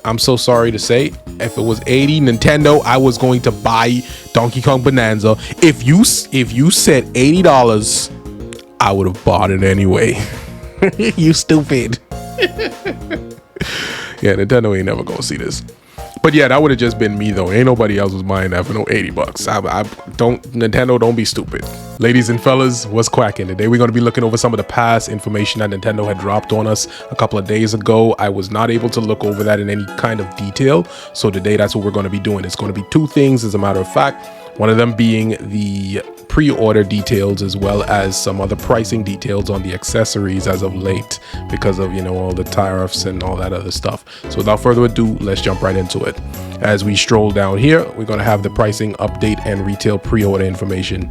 I'm so sorry to say, if it was 80 Nintendo, I was going to buy Donkey Kong Bonanza. If you said $80, I would have bought it anyway. You stupid. Yeah, Nintendo ain't never gonna see this. But yeah, that would have just been me though. Ain't nobody else was buying that for no $80. Nintendo, don't be stupid. Ladies and fellas, what's quacking? Today we're gonna be looking over some of the past information that Nintendo had dropped on us a couple of days ago. I was not able to look over that in any kind of detail. So today that's what we're gonna be doing. It's gonna be two things, as a matter of fact. One of them being the pre-order details, as well as some other pricing details on the accessories as of late, because of, you know, all the tariffs and all that other stuff. So without further ado, let's jump right into it. As we stroll down here, we're going to have the pricing update and retail pre-order information.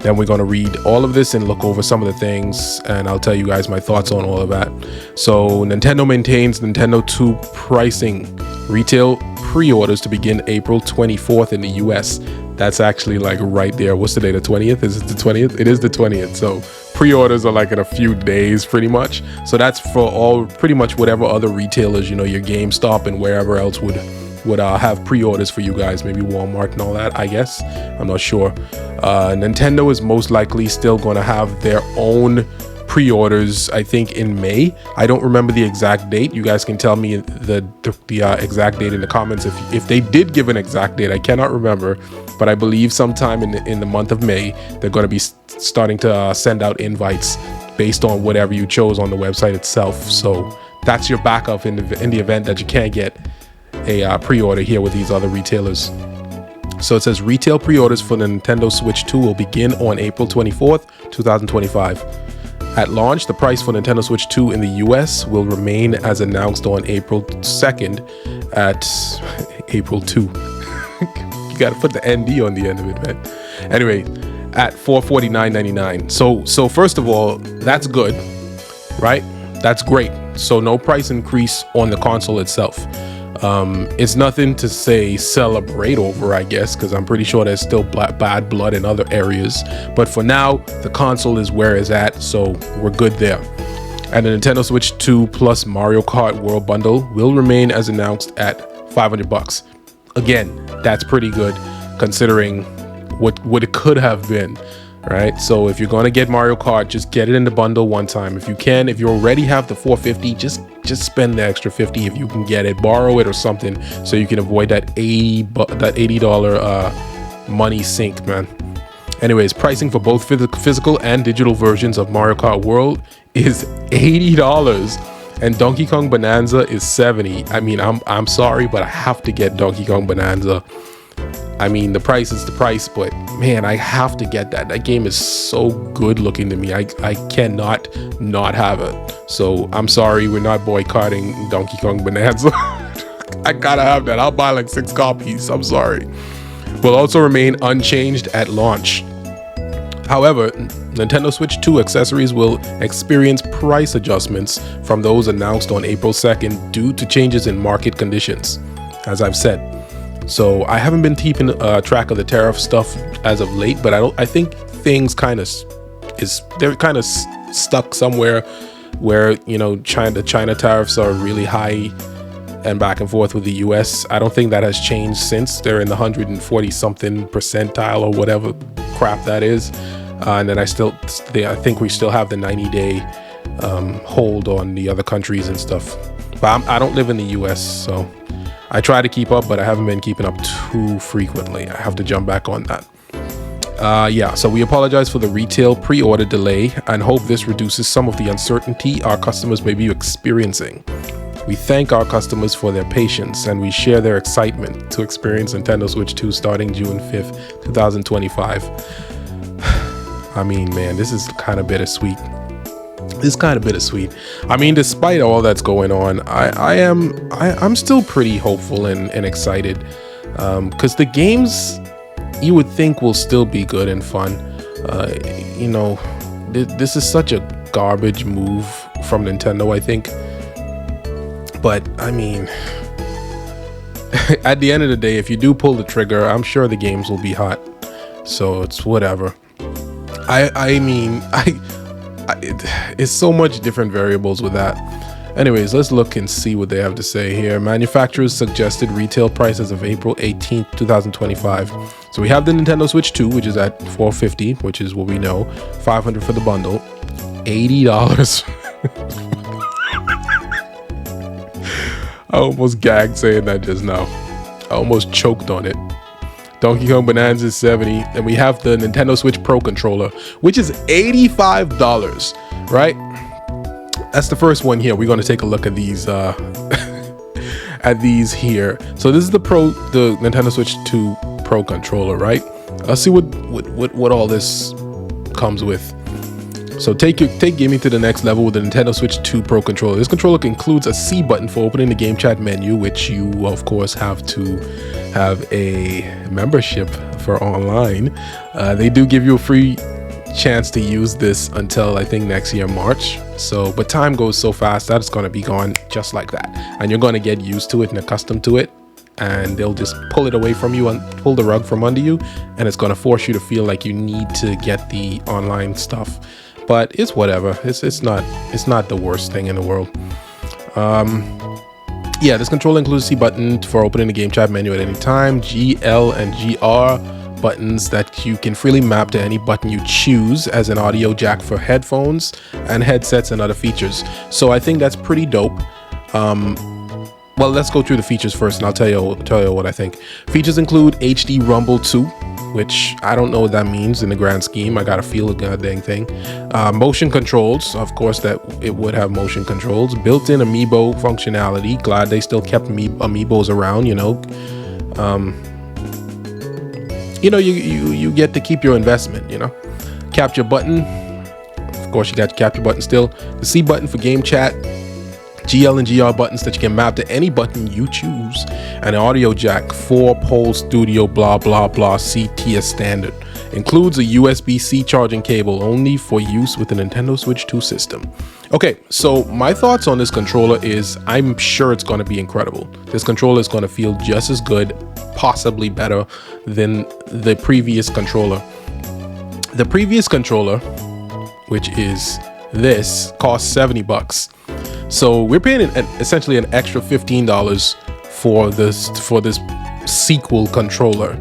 Then we're going to read all of this and look over some of the things, and I'll tell you guys my thoughts on all of that. So Nintendo maintains Nintendo 2 pricing. Retail pre-orders to begin April 24th in the US. That's actually like right there. What's the day? The 20th? Is it the 20th? It is the 20th. So pre-orders are like in a few days pretty much. So that's for all, pretty much whatever other retailers, you know, your GameStop and wherever else would have pre-orders for you guys. Maybe Walmart and all that, I guess. I'm not sure. Nintendo is most likely still going to have their own pre-orders, I think, in May. I don't remember the exact date. You guys can tell me the exact date in the comments if they did give an exact date. I cannot remember, but I believe sometime in the month of May they're going to be starting to send out invites based on whatever you chose on the website itself. So that's your backup in the event that you can't get a pre-order here with these other retailers. So it says retail pre-orders for the Nintendo Switch 2 will begin on April 24th, 2025. At launch, the price for Nintendo Switch 2 in the US will remain as announced on April 2nd at April 2. You gotta put the ND on the end of it, man. Anyway, at $449.99. So first of all, that's good, right? That's great. So no price increase on the console itself. It's nothing to say celebrate over, I guess, because I'm pretty sure there's still bad blood in other areas. But for now, the console is where it's at, so we're good there. And the Nintendo Switch 2 plus Mario Kart World Bundle will remain as announced at $500. Again, that's pretty good considering what it could have been, right? So if you're going to get Mario Kart, just get it in the bundle one time. If you can, if you already have the $450, just spend the extra $50 if you can get it, borrow it or something, so you can avoid that $80 money sink, man. Anyways, pricing for both physical and digital versions of Mario Kart World is $80, and Donkey Kong Bonanza is $70. I mean, I'm sorry, but I have to get Donkey Kong Bonanza. I mean, the price is the price, but man, I have to get that. That game is so good looking to me. I cannot not have it. So I'm sorry, we're not boycotting Donkey Kong Bonanza. I gotta have that. I'll buy like 6 copies. I'm sorry. Will also remain unchanged at launch. However, Nintendo Switch 2 accessories will experience price adjustments from those announced on April 2nd due to changes in market conditions, as I've said. So I haven't been keeping track of the tariff stuff as of late, but I think things they're kind of stuck somewhere where, you know, the China tariffs are really high and back and forth with the US. I don't think that has changed since. They're in the 140 something percentile or whatever crap that is. And then I think we still have the 90-day hold on the other countries and stuff. But I don't live in the US, so I try to keep up, but I haven't been keeping up too frequently. I have to jump back on that. Yeah, so we apologize for the retail pre-order delay and hope this reduces some of the uncertainty our customers may be experiencing. We thank our customers for their patience, and we share their excitement to experience Nintendo Switch 2 starting June 5th, 2025. I mean, man, this is kind of bittersweet. I mean, despite all that's going on, I'm still pretty hopeful and excited, because the games you would think will still be good and fun. You know, this is such a garbage move from Nintendo, I think. But I mean, at the end of the day, if you do pull the trigger, I'm sure the games will be hot. So it's whatever. I mean, it's so much different variables with that. Anyways, let's look and see what they have to say here. Manufacturers suggested retail prices of April 18th, 2025. So we have the Nintendo Switch 2, which is at $450, which is what we know. $500 for the bundle. $80. I almost gagged saying that just now. I almost choked on it. Donkey Kong Bonanza is $70. And we have the Nintendo Switch Pro controller, which is $85, right? That's the first one here. We're going to take a look at these at these here. So this is the Nintendo Switch 2 Pro controller, right? Let's see what all this comes with. So take gaming to the next level with the Nintendo Switch 2 Pro controller. This controller includes a C button for opening the game chat menu, which you of course have to have a membership for online. They do give you a free chance to use this until I think next year, March. So, but time goes so fast that it's going to be gone just like that. And you're going to get used to it and accustomed to it. And they'll just pull it away from you and pull the rug from under you. And it's going to force you to feel like you need to get the online stuff. But it's whatever. It's not the worst thing in the world. Yeah, this controller includes a C button for opening the game chat menu at any time. G, L, and GR buttons that you can freely map to any button you choose, as an audio jack for headphones and headsets and other features. So I think that's pretty dope. Well, let's go through the features first, and I'll tell you what I think. Features include HD Rumble 2, which I don't know what that means in the grand scheme. I gotta feel a goddamn thing. Motion controls, of course, that it would have motion controls. Built-in amiibo functionality. Glad they still kept amiibos around. You get to keep your investment. Capture button. Of course, you got your capture button still. The C button for game chat. GL and GR buttons that you can map to any button you choose, and an audio jack 4-pole studio blah blah blah CT as standard. Includes a USB-C charging cable only for use with the Nintendo Switch 2 system. Okay, so my thoughts on this controller is I'm sure it's going to be incredible. This controller is going to feel just as good, possibly better than the previous controller. The previous controller, which is this, costs $70. So we're paying essentially an extra $15 for this sequel controller,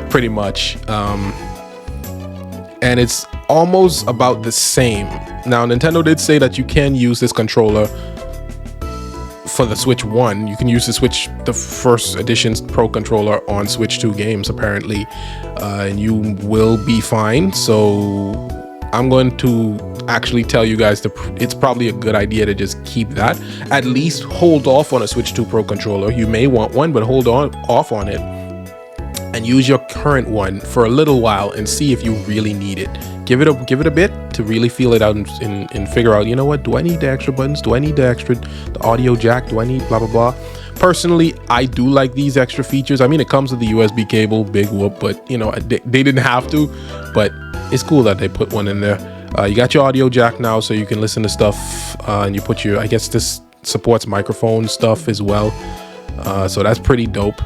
pretty much, and it's almost about the same. Now, Nintendo did say that you can use this controller for the Switch 1. You can use the first edition's Pro controller on Switch 2 games, apparently, and you will be fine. So I'm going to actually tell you guys it's probably a good idea to just keep that. At least hold off on a Switch 2 Pro controller. You may want one, but hold off on it and use your current one for a little while and see if you really need it. Give it a bit to really feel it out and figure out, you know what, do I need the extra buttons? Do I need the audio jack? Do I need blah blah blah? Personally, I do like these extra features. I mean, it comes with the USB cable, big whoop, but they didn't have to, but it's cool that they put one in there. You got your audio jack now, so you can listen to stuff, and you put I guess this supports microphone stuff as well, so that's pretty dope.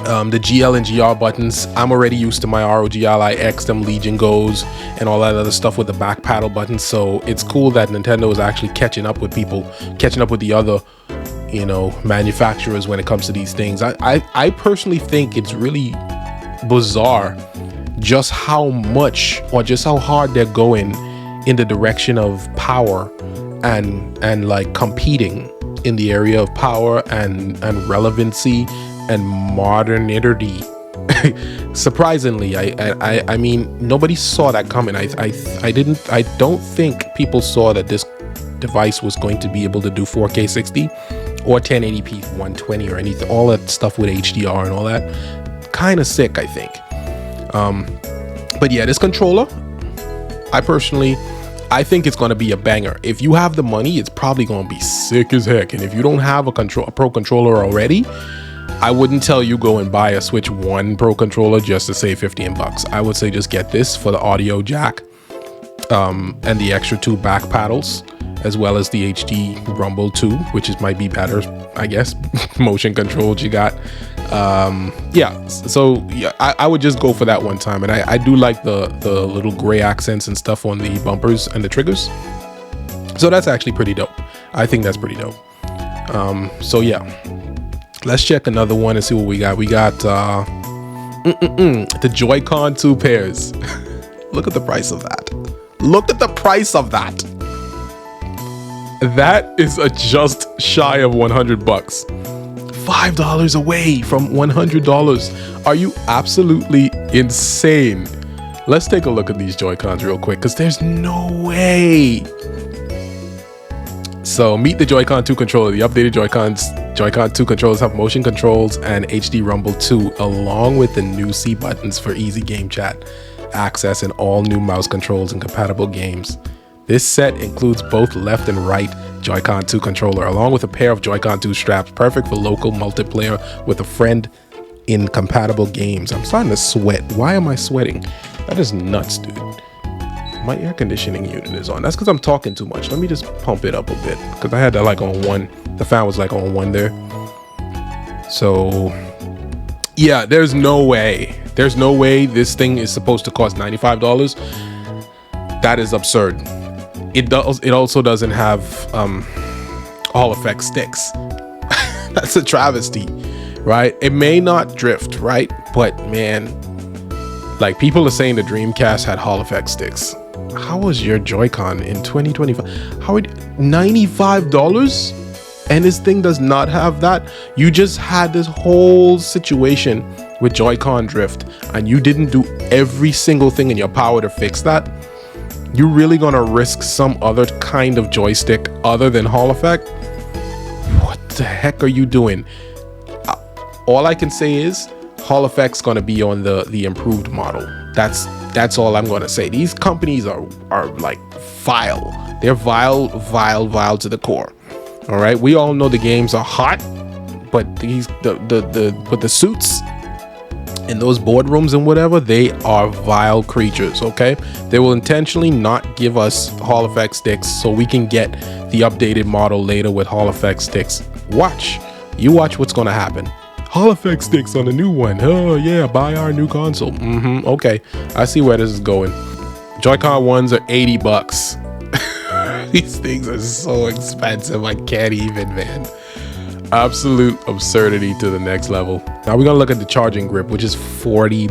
The GL and GR buttons, I'm already used to my ROG Ally X, them Legion Goes, and all that other stuff with the back paddle buttons, so it's cool that Nintendo is actually catching up with the other, manufacturers when it comes to these things. I personally think it's really bizarre just how much or just how hard they're going in the direction of power and like competing in the area of power and relevancy and modernity. Surprisingly, I mean, nobody saw that coming. I don't think people saw that this device was going to be able to do 4K 60 or 1080p 120 or anything, all that stuff with HDR and all that. Kind of sick, I think. But yeah, this controller, I think it's going to be a banger. If you have the money, it's probably going to be sick as heck. And if you don't have a Pro controller already, I wouldn't tell you go and buy a Switch 1 Pro controller just to save $15. I would say just get this for the audio jack, and the extra 2 back paddles, as well as the HD Rumble 2, which might be better, I guess. Motion controls you got. Yeah, so yeah, I would just go for that one time. And I do like the little gray accents and stuff on the bumpers and the triggers. So that's actually pretty dope. I think that's pretty dope. So yeah, let's check another one and see what we got. We got the Joy-Con 2 pairs. Look at the price of that. Look at the price of that. That is just shy of $100. $5 away from $100. Are you absolutely insane? Let's take a look at these Joy-Cons real quick, because there's no way. So meet the Joy-Con 2 controller. The updated Joy-Con 2 controllers have motion controls and HD Rumble 2, along with the new C buttons for easy game chat access and all new mouse controls and compatible games. This set includes both left and right Joy-Con 2 controller, along with a pair of Joy-Con 2 straps, perfect for local multiplayer with a friend in compatible games. I'm starting to sweat. Why am I sweating? That is nuts, dude. My air conditioning unit is on. That's because I'm talking too much. Let me just pump it up a bit, because I had that like on 1. The fan was like on 1 there. So yeah, there's no way. There's no way this thing is supposed to cost $95. That is absurd. It also doesn't have Hall effect sticks. That's a travesty, right? It may not drift, right? But man, like, people are saying the Dreamcast had Hall effect sticks. How was your Joy-Con in 2025? How would $95? And this thing does not have that? You just had this whole situation with Joy-Con drift, and you didn't do every single thing in your power to fix that? You really gonna risk some other kind of joystick other than Hall effect? What the heck are you doing? All I can say is Hall effect's gonna be on the improved model. That's all I'm gonna say. These companies are like vile. They're vile to the core. All right, we all know the games are hot, but the suits in those boardrooms and whatever, they are vile creatures. Okay, they will intentionally not give us Hall effect sticks so we can get the updated model later with Hall effect sticks. Watch what's gonna happen. Hall effect sticks on a new one. Oh yeah, buy our new console. Okay, I see where this is going. Joy-Con 1s are $80. These things are so expensive, I can't even, man. Absolute absurdity to the next level. Now we're gonna look at the charging grip, which is $40.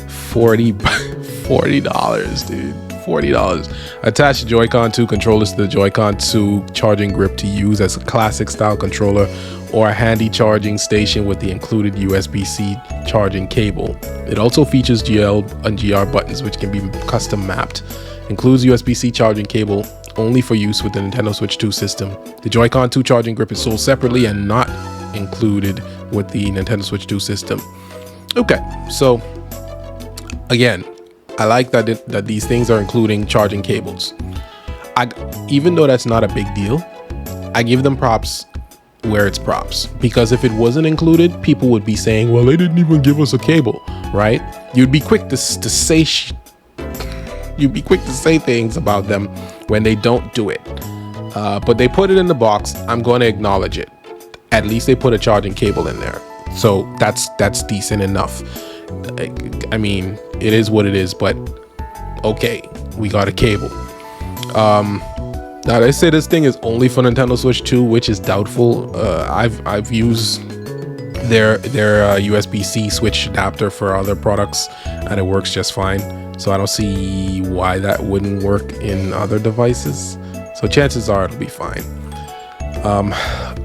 $40, dude. $40. Attach the Joy-Con 2 controllers to the Joy-Con 2 charging grip to use as a classic style controller or a handy charging station with the included USB-C charging cable. It also features GL and GR buttons, which can be custom mapped. Includes USB-C charging cable only for use with the Nintendo Switch 2 system. The Joy-Con 2 charging grip is sold separately and not included with the Nintendo Switch 2 system. Okay, so again, I like that these things are including charging cables. Even though that's not a big deal, I give them props where it's props, because if it wasn't included, people would be saying, well, they didn't even give us a cable, right? You'd be quick to say things about them when they don't do it, but they put it in the box. I'm going to acknowledge it. At least they put a charging cable in there, so that's decent enough. I mean, it is what it is, but okay, we got a cable. Now they say this thing is only for Nintendo Switch 2, which is doubtful. I've used their USB-C switch adapter for other products, and it works just fine. So I don't see why that wouldn't work in other devices. So chances are it'll be fine.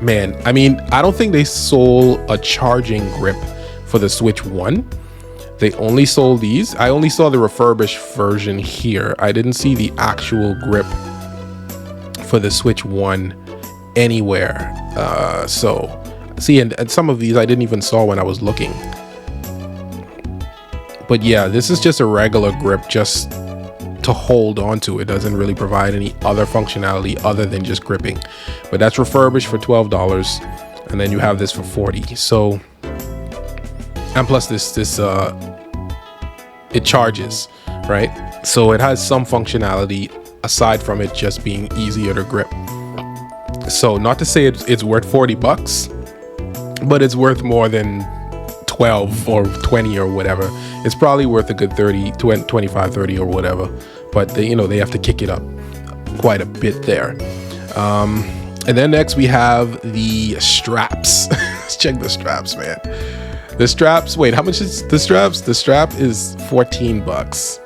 Man, I mean, I don't think they sold a charging grip for the Switch 1. They only sold these. I only saw the refurbished version here. I didn't see the actual grip for the Switch 1 anywhere. So see, and some of these I didn't even saw when I was looking. But yeah, this is just a regular grip just to hold on to. It doesn't really provide any other functionality other than just gripping. But that's refurbished for $12, and then you have this for $40. So, and plus this it charges, right? So it has some functionality aside from it just being easier to grip. So not to say it's worth $40, but it's worth more than 12 or 20 or whatever. It's probably worth a good 30, 20, 25, 30 or whatever. But they have to kick it up quite a bit there. And then next we have the straps. Let's check the straps, man. The straps, wait, how much is the straps? The strap is 14 bucks.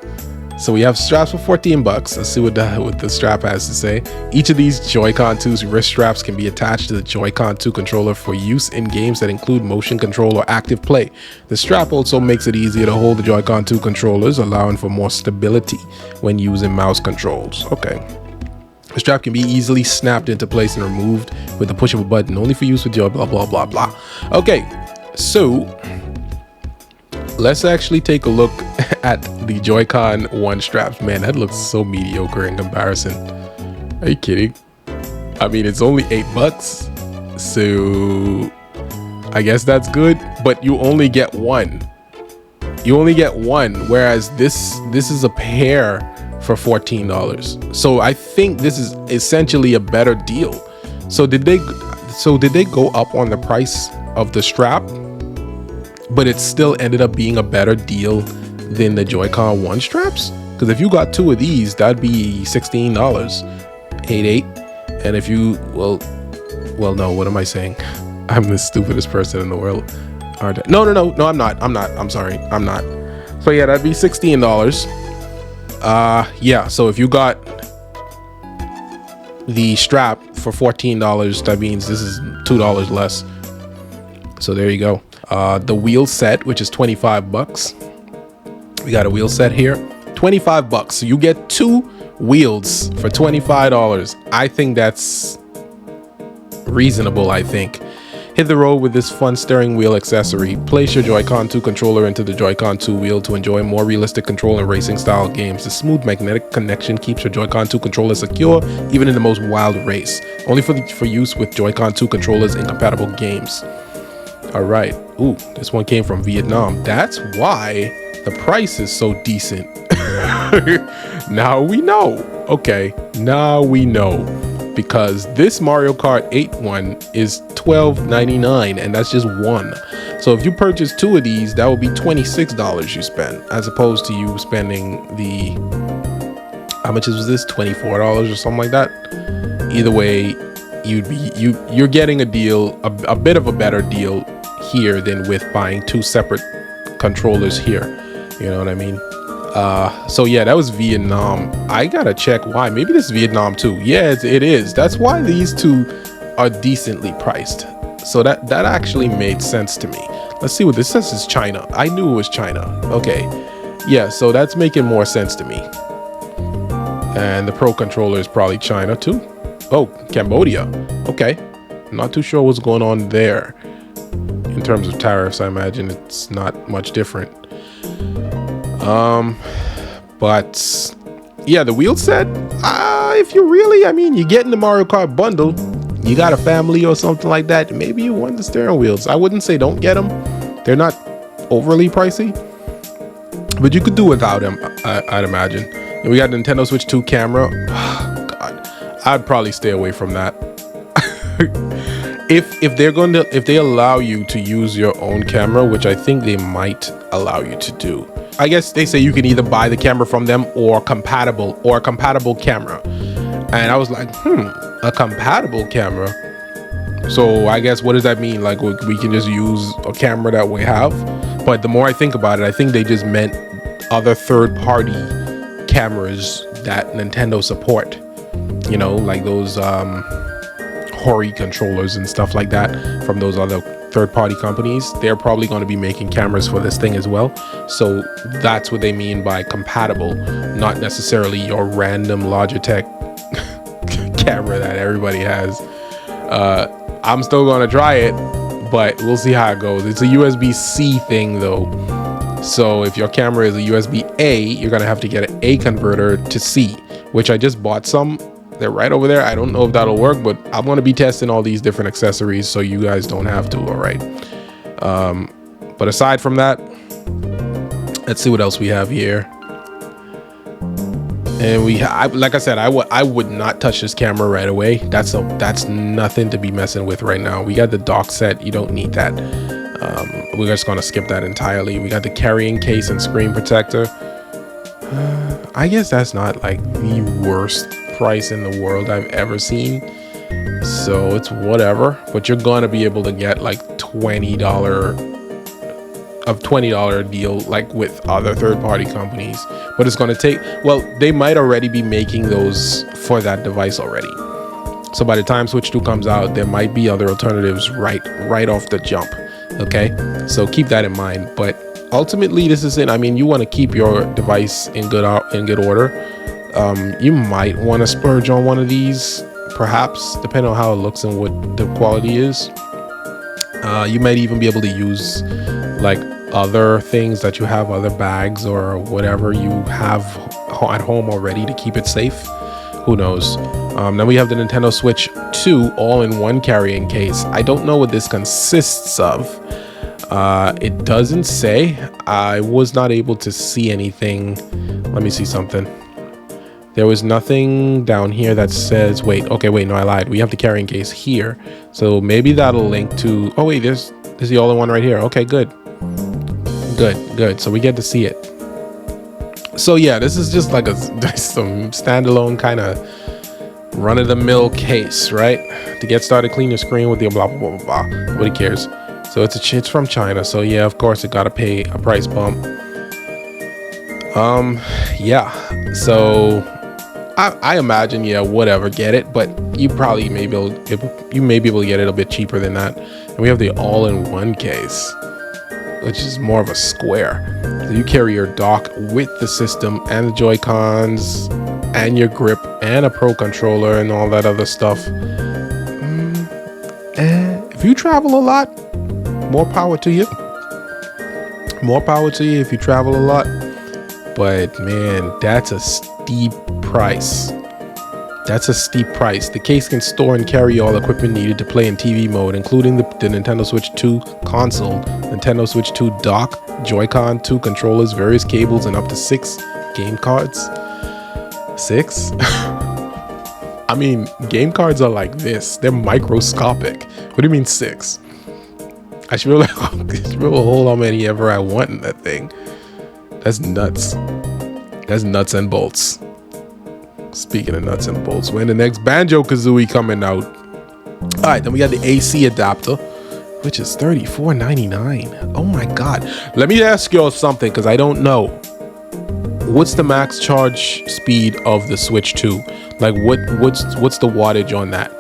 So we have straps for 14 bucks. Let's see what the strap has to say. Each of these Joy-Con 2's wrist straps can be attached to the Joy-Con 2 controller for use in games that include motion control or active play. The strap also makes it easier to hold the Joy-Con 2 controllers, allowing for more stability when using mouse controls. Okay. The strap can be easily snapped into place and removed with the push of a button, only for use with your blah, blah, blah, blah. Okay, so let's actually take a look at the Joy-Con 1 straps. Man, that looks so mediocre in comparison. Are you kidding? I mean, it's only 8 bucks. So I guess that's good, but you only get one. You only get one, whereas this is a pair for $14. So I think this is essentially a better deal. So did they go up on the price of the strap, but it still ended up being a better deal than the Joy-Con 1 straps? Because if you got 2 of these, that'd be $16, $8. And if you, well, no, what am I saying? I'm the stupidest person in the world. No, I'm not. I'm sorry, I'm not. So yeah, that'd be $16. Yeah, so if you got the strap for $14, that means this is $2 less. So there you go. The wheel set, which is 25 bucks. We got a wheel set here, 25 bucks. So you get 2 wheels for $25. I think that's reasonable. I think. Hit the road with this fun steering wheel accessory. Place your Joy-Con 2 controller into the Joy-Con 2 wheel to enjoy more realistic control in racing style games. The smooth magnetic connection keeps your Joy-Con 2 controller secure even in the most wild race. Only for use with Joy-Con 2 controllers in compatible games. All right. Ooh, this one came from Vietnam. That's why the price is so decent. Now we know. Okay, now we know. Because this Mario Kart 8 one is $12.99, and that's just one. So if you purchase 2 of these, that would be $26 you spend, as opposed to you spending the, how much was this, $24 or something like that. Either way, you're getting a deal, a bit of a better deal here than with buying 2 separate controllers here. You know what I mean? So yeah, that was Vietnam. I gotta check why. Maybe this is Vietnam too. Yeah, it is. That's why these 2 are decently priced. So that actually made sense to me. Let's see what this says is China. I knew it was China. Okay. Yeah, so that's making more sense to me. And the Pro controller is probably China too. Oh, Cambodia. Okay. I'm not too sure what's going on there. In terms of tariffs, I imagine it's not much different. But yeah, the wheel set, if you really, I mean, you get in the Mario Kart bundle, you got a family or something like that, maybe you want the steering wheels. I wouldn't say don't get them. They're not overly pricey, but you could do without them, I'd imagine. And we got Nintendo Switch 2 camera. Oh, God, I'd probably stay away from that. If they allow you to use your own camera, which I think they might allow you to do. I guess they say you can either buy the camera from them or a compatible camera. And I was like, a compatible camera. So I guess, what does that mean? Like, we can just use a camera that we have? But the more I think about it, I think they just meant other third-party cameras that Nintendo support. You know, like those Hori controllers and stuff like that from those other third-party companies. They're probably going to be making cameras for this thing as well. So that's what they mean by compatible, not necessarily your random Logitech camera that everybody has. I'm still going to try it, but we'll see how it goes. It's a USB-C thing though. So if your camera is a USB-A, you're going to have to get an A converter to C, which I just bought some. They're right over there. I don't know if that'll work, but I'm going to be testing all these different accessories so you guys don't have to. All right. But aside from that, let's see what else we have here. And like I said, I would not touch this camera right away. That's nothing to be messing with right now. We got the dock set. You don't need that. We're just going to skip that entirely. We got the carrying case and screen protector. I guess that's not like the worst price in the world I've ever seen. So it's whatever, but you're gonna be able to get like $20 deal like with other third-party companies, but it's gonna take, well, they might already be making those for that device already. So by the time Switch 2 comes out, there might be other alternatives right off the jump. Okay, so keep that in mind. But ultimately, this is it. I mean, you want to keep your device in good order. You might want to splurge on one of these, perhaps, depending on how it looks and what the quality is. You might even be able to use like other things that you have, other bags or whatever you have at home already to keep it safe. Who knows? Then we have the Nintendo Switch 2 all-in-one carrying case. I don't know what this consists of. It doesn't say. I was not able to see anything. Let me see something. There was nothing down here that says, wait, no, I lied. We have the carrying case here. So maybe that'll link to, oh wait, there's the all-in-one right here. Okay, good. So we get to see it. So yeah, this is just like some standalone kind of run-of-the-mill case, right? To get started, clean your screen with the blah blah blah blah blah. Nobody cares. So it's from China, so yeah, of course it gotta pay a price bump. Yeah, so I imagine, yeah, whatever, get it, but you probably may be able to get it a bit cheaper than that. And we have the all-in-one case, which is more of a square. So you carry your dock with the system and the Joy-Cons and your grip and a Pro controller and all that other stuff. If you travel a lot, more power to you. More power to you if you travel a lot. But man, that's a steep price. The case can store and carry all equipment needed to play in TV mode, including the Nintendo Switch 2 console, Nintendo Switch 2 dock, Joy-Con, 2 controllers, various cables, and up to 6 game cards. 6? I mean, game cards are like this. They're microscopic. What do you mean 6? I should be able to hold how many ever I want in that thing. That's nuts. That's nuts and bolts. Speaking of nuts and bolts, when the next Banjo-Kazooie coming out? All right, then we got the AC adapter, which is $34.99. Oh my God. Let me ask y'all something, because I don't know. What's the max charge speed of the Switch 2? Like what's the wattage on that?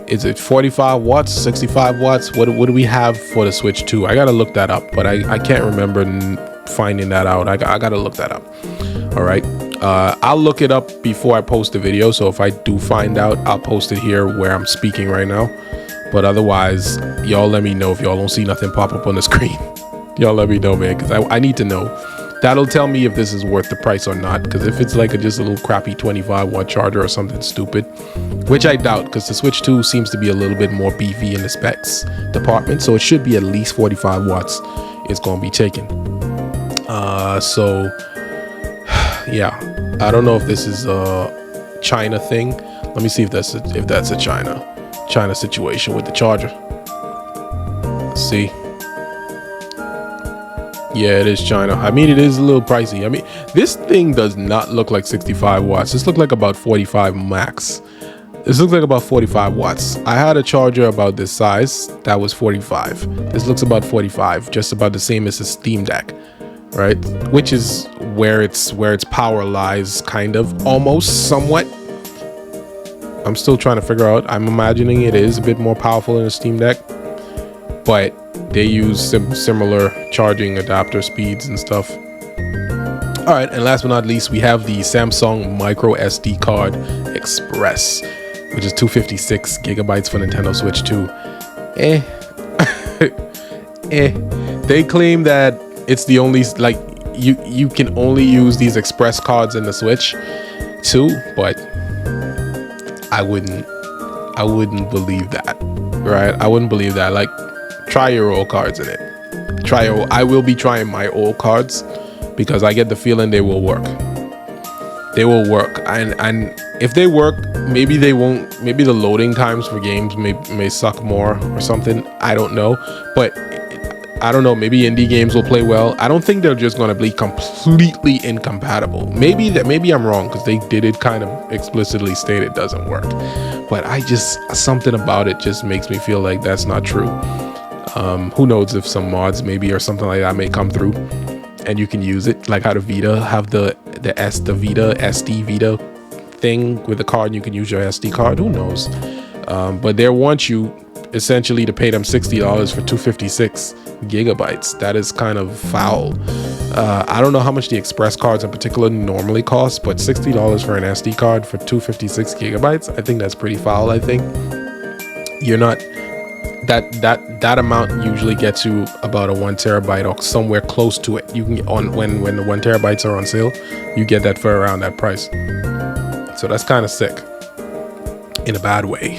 Is it 45 watts, 65 watts? What do we have for the Switch 2? I gotta look that up, but I can't remember finding that out. I gotta look that up. All right. I'll look it up before I post the video. So if I do find out, I'll post it here where I'm speaking right now. But otherwise, y'all let me know if y'all don't see nothing pop up on the screen. Y'all let me know, man, because I need to know. That'll tell me if this is worth the price or not. Because if it's like just a little crappy 25-watt charger or something stupid, which I doubt, because the Switch 2 seems to be a little bit more beefy in the specs department. So it should be at least 45 watts. It's going to be taken. So yeah, I don't know if this is a China thing. Let me see if that's a China situation with the charger. Let's see. Yeah, it is China. I mean, it is a little pricey. I mean, this thing does not look like 65 watts. This looks like about 45 max. This looks like about 45 watts. I had a charger about this size that was 45. This looks about 45, just about the same as a Steam Deck, right? Which is where its power lies, kind of, almost, somewhat. I'm still trying to figure out. I'm imagining it is a bit more powerful than a Steam Deck, but they use similar charging adapter speeds and stuff. All right, and last but not least, we have the Samsung Micro SD Card Express, which is 256 gigabytes for Nintendo Switch 2. They claim that it's the only, like, you can only use these express cards in the Switch 2, but I wouldn't believe that, right? I wouldn't believe that. Like, try your old cards in it. I will be trying my old cards because I get the feeling they will work. They will work, and if they work, maybe they won't. Maybe the loading times for games may suck more or something. I don't know, but I don't know, maybe indie games will play well. I don't think they're just going to be completely incompatible. Maybe I'm wrong, because they did it kind of explicitly state it doesn't work. But something about it just makes me feel like that's not true. Who knows if some mods maybe or something like that may come through and you can use it, like how the Vita have the SD Vita thing with the card, and you can use your SD card. Who knows? But they want you essentially to pay them $60 for 256 gigabytes. That is kind of foul. I don't know how much the express cards in particular normally cost, but $60 for an SD card for 256 gigabytes, I think that's pretty foul. I think you're not that amount usually gets you about a 1 terabyte or somewhere close to it. You can get on when the 1 terabytes are on sale, you get that for around that price. So that's kind of sick in a bad way.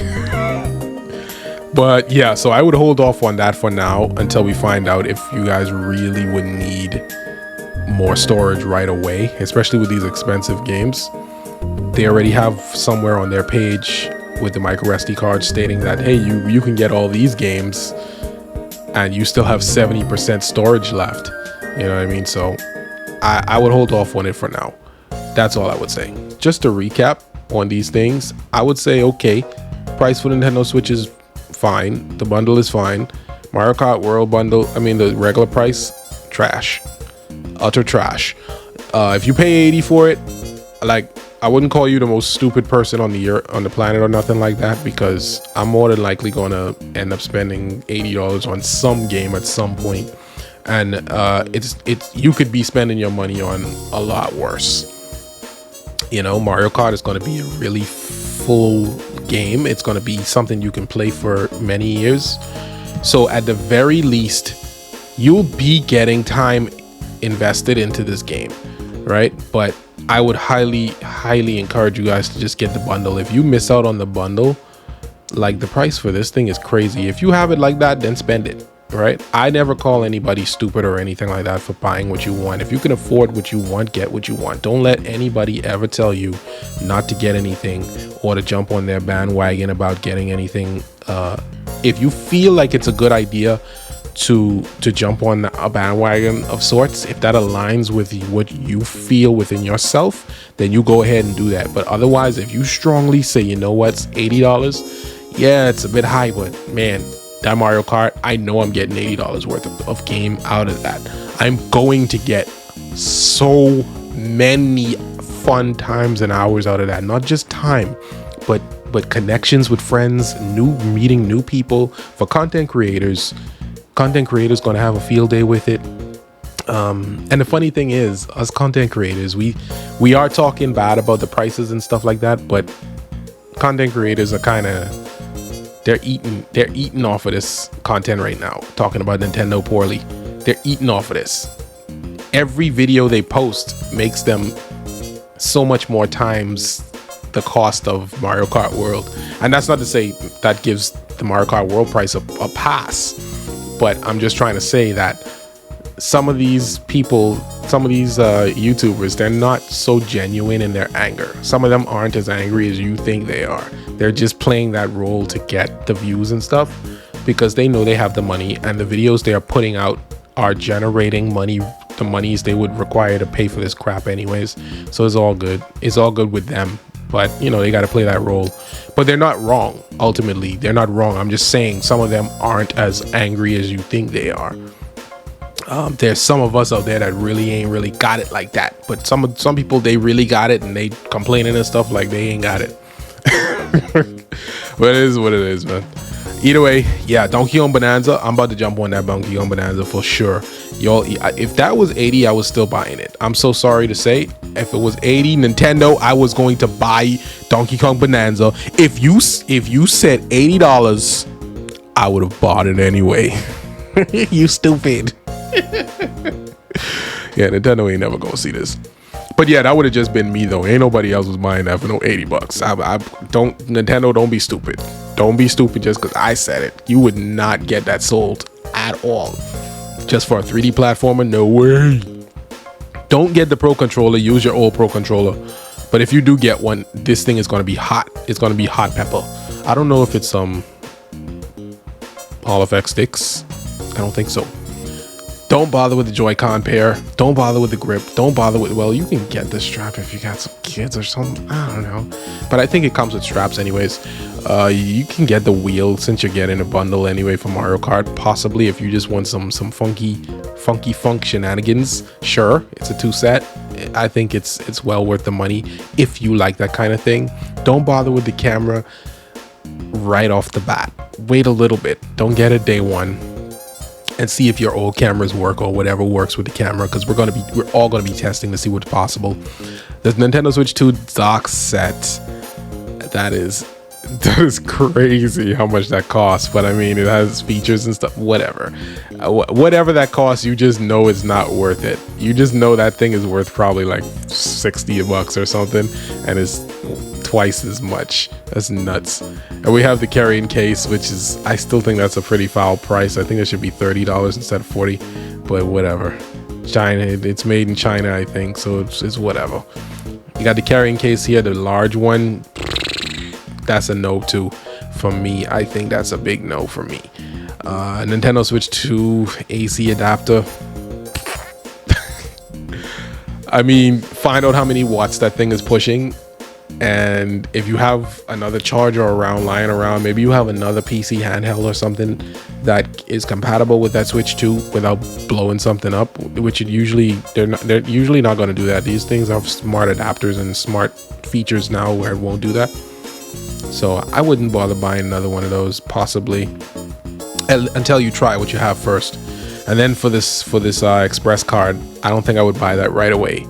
But yeah, so I would hold off on that for now until we find out if you guys really would need more storage right away, especially with these expensive games. They already have somewhere on their page with the micro SD card stating that, hey, you can get all these games and you still have 70% storage left. You know what I mean? So I would hold off on it for now. That's all I would say. Just to recap on these things, I would say, okay, price for the Nintendo Switch is fine. The bundle is fine. Mario Kart World bundle, the regular price, trash. Utter trash. If you pay $80 for it, like, I wouldn't call you the most stupid person on the planet or nothing like that, because I'm more than likely gonna end up spending $80 on some game at some point, and you could be spending your money on a lot worse. Mario Kart is going to be a really full game. It's going to be something you can play for many years. So at the very least, you'll be getting time invested into this game, right? But I would highly encourage you guys to just get the bundle. If you miss out on the bundle, like, the price for this thing is crazy. If you have it like that, then spend it. Right? I never call anybody stupid or anything like that for buying what you want. If you can afford what you want, get what you want. Don't let anybody ever tell you not to get anything or to jump on their bandwagon about getting anything. If you feel like it's a good idea to jump on a bandwagon of sorts, if that aligns with what you feel within yourself, then you go ahead and do that. But otherwise, if you strongly say, you know what, it's $80, yeah, it's a bit high, but man, that Mario Kart, I know I'm getting $80 worth of game out of that. I'm going to get so many fun times and hours out of that. Not just time, but connections with friends, meeting new people. For content creators going to have a field day with it. And the funny thing is, us content creators, we are talking bad about the prices and stuff like that, but content creators are kind of, they're eating off of this content right now, talking about Nintendo poorly. They're eating off of this. Every video they post makes them so much more times the cost of Mario Kart World. And that's not to say that gives the Mario Kart World price a pass, but I'm just trying to say that some of these people, some of these YouTubers, they're not so genuine in their anger. Some of them aren't as angry as you think they are. They're just playing that role to get the views and stuff, because they know they have the money, and the videos they are putting out are generating money, the monies they would require to pay for this crap anyways. So it's all good. It's all good with them. But, they got to play that role. But they're not wrong. Ultimately, they're not wrong. I'm just saying some of them aren't as angry as you think they are. There's some of us out there that ain't really got it like that, but some people, they really got it, and they complaining and stuff like they ain't got it. But it is what it is, man. Either way, yeah, Donkey Kong Bonanza, I'm about to jump on that Donkey Kong Bonanza for sure. Y'all, if that was 80, I was still buying it. I'm so sorry to say, if it was 80 Nintendo, I was going to buy Donkey Kong Bonanza. If you said $80, I would have bought it anyway. You stupid. Yeah, Nintendo ain't never gonna see this. But yeah, that would have just been me though. Ain't nobody else was buying that for no $80. Nintendo, don't be stupid. Don't be stupid just because I said it. You would not get that sold at all. Just for a 3D platformer, no way. Don't get the Pro Controller. Use your old Pro Controller. But if you do get one, this thing is gonna be hot. It's gonna be hot pepper. I don't know if it's Hall effect sticks. I don't think so. Don't bother with the Joy-Con pair. Don't bother with the grip. Don't bother with, well, you can get the strap if you got some kids or something. I don't know. But I think it comes with straps anyways. You can get the wheel since you're getting a bundle anyway for Mario Kart. Possibly if you just want some funky funk shenanigans. Sure, it's a 2-set. I think it's well worth the money if you like that kind of thing. Don't bother with the camera right off the bat. Wait a little bit. Don't get it day one. And see if your old cameras work or whatever works with the camera, because we're all gonna be testing to see what's possible. The Nintendo Switch 2 dock set, that is crazy how much that costs. But I mean, it has features and stuff, whatever. Whatever that costs, you just know it's not worth it. You just know that thing is worth probably like $60 or something, and it's twice as much. That's nuts. And we have the carrying case, which is, I still think that's a pretty foul price. I think it should be $30 instead of $40, but whatever. China, it's made in China, I think, so it's whatever. You got the carrying case here, the large one. That's a no too for me. I think that's a big no for me. Nintendo Switch 2 AC adapter. I mean, find out how many watts that thing is pushing. And if you have another charger around lying around, maybe you have another PC handheld or something that is compatible with that Switch 2 without blowing something up, which they're usually not going to do that. These things have smart adapters and smart features now where it won't do that. So I wouldn't bother buying another one of those, possibly until you try what you have first. And then for this express card, I don't think I would buy that right away.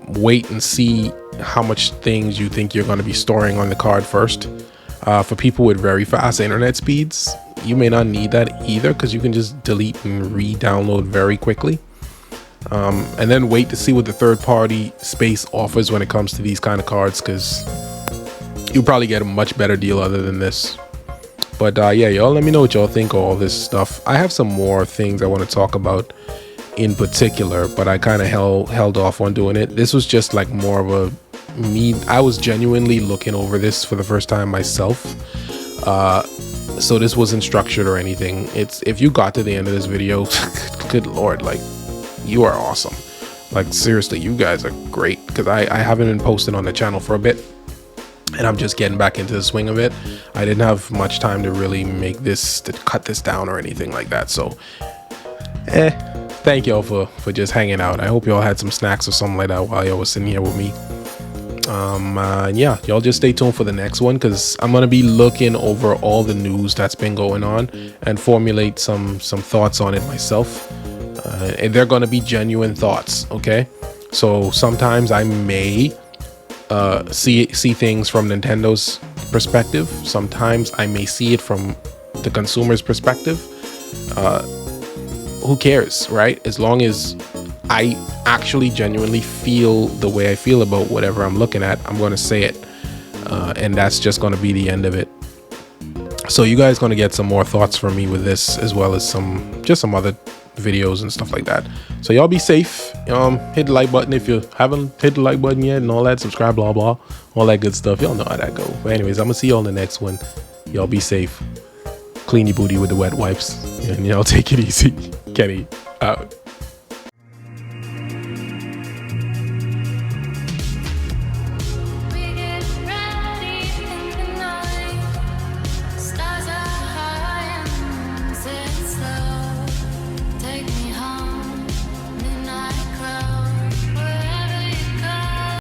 Wait and see how much things you think you're going to be storing on the card first. For people with very fast internet speeds, you may not need that either, because you can just delete and re-download very quickly. And then wait to see what the third-party space offers when it comes to these kind of cards, because you'll probably get a much better deal other than this. But yeah, y'all let me know what y'all think of all this stuff. I have some more things I want to talk about in particular, but I kind of held off on doing it. This was just like more of a I was genuinely looking over this for the first time myself. So this wasn't structured or anything. If you got to the end of this video, good lord, like, you are awesome. Like, seriously, you guys are great, because I haven't been posting on the channel for a bit, and I'm just getting back into the swing of it. I didn't have much time to really to cut this down or anything like that. So thank y'all for just hanging out. I hope y'all had some snacks or something like that while y'all was sitting here with me. Yeah, y'all just stay tuned for the next one, because I'm gonna be looking over all the news that's been going on and formulate some thoughts on it myself. And they're gonna be genuine thoughts, okay? So sometimes I may see things from Nintendo's perspective. Sometimes I may see it from the consumer's perspective. Who cares, right? As long as I actually genuinely feel the way I feel about whatever I'm looking at, I'm going to say it. And that's just going to be the end of it. So you guys going to get some more thoughts from me with this, as well as some other videos and stuff like that. So y'all be safe. Hit the like button if you haven't hit the like button yet, and all that. Subscribe, blah blah, all that good stuff. Y'all know how that go. But anyways, I'm gonna see y'all in the next one. Y'all be safe. Clean your booty with the wet wipes, and y'all take it easy. Kenny out.